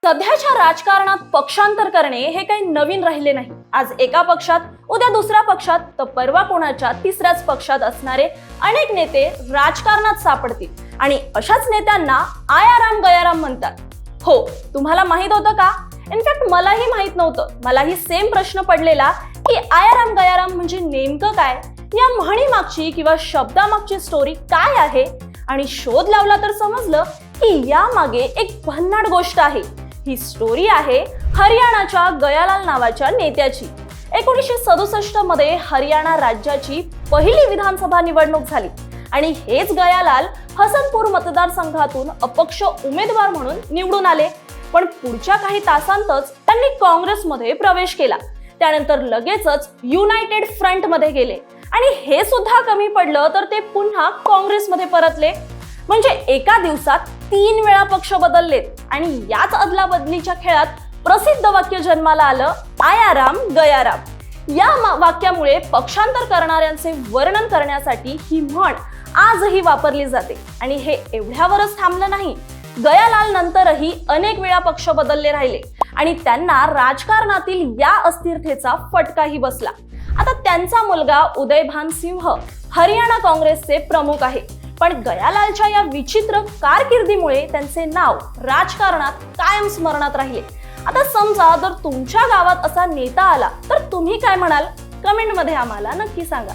सध्याच्या राजकारणात पक्षांतर करणे हे काही नवीन राहिले नाही। आज एका पक्षात, उद्या दुसऱ्या पक्षात, तर परवा कोणाच्या तिसऱ्याच पक्षात असणारे अनेक नेते राजकारणात सापडतील आणि अशाच नेत्यांना आयाराम गयाराम म्हणतात। हो, तुम्हाला माहित होतं का? इनफॅक्ट मलाही माहित नव्हतं। मलाही सेम प्रश्न पडलेला की आयाराम गयाराम म्हणजे नेमकं काय, या म्हणीमागची किंवा शब्दामागची स्टोरी काय आहे। आणि शोध लावला तर समजलं की यामागे एक भन्नाट गोष्ट आहे। ही स्टोरी आहे हरियाणाच्या गयालाल नावाच्या नेत्याची। 1967 मध्ये हरियाणा राज्याची पहिली विधानसभा निवडणूक झाली आणि हेच गयालाल हसनपूर मतदारसंघातून अपक्ष उमेदवार म्हणून निवडून आले। पण पुढच्या काही तासांतच त्यांनी काँग्रेसमध्ये प्रवेश केला। त्यानंतर लगेचच युनायटेड फ्रंट मध्ये गेले आणि हे सुद्धा कमी पडलं तर ते पुन्हा काँग्रेसमध्ये परतले। म्हणजे एका दिवसात 3 वेळा पक्ष बदललेत आणि याच अदलाबदलीच्या खेळात प्रसिद्ध वाक्य जन्माला आलं, आयाराम गयाराम। या वाक्यामुळे पक्षांतर करणाऱ्यांचे वर्णन करण्यासाठी ही म्हण आजही वापरली जाते। आणि हे एवढ्यावरच थांबलं नाही, गयालाल नंतरही अनेक वेळा पक्ष बदलले राहिले आणि त्यांना राजकारणातील या अस्थिरतेचा फटकाही बसला। आता त्यांचा मुलगा उदयभान सिंह हरियाणा काँग्रेसचे प्रमुख आहे, पण गयालालच्या या विचित्र कारकिर्दीमुळे त्यांचे नाव राजकारणात कायम स्मरणात राहिले। आता समजा जर तुमच्या गावात असा नेता आला तर तुम्ही काय म्हणाल? कमेंटमध्ये आम्हाला नक्की सांगा।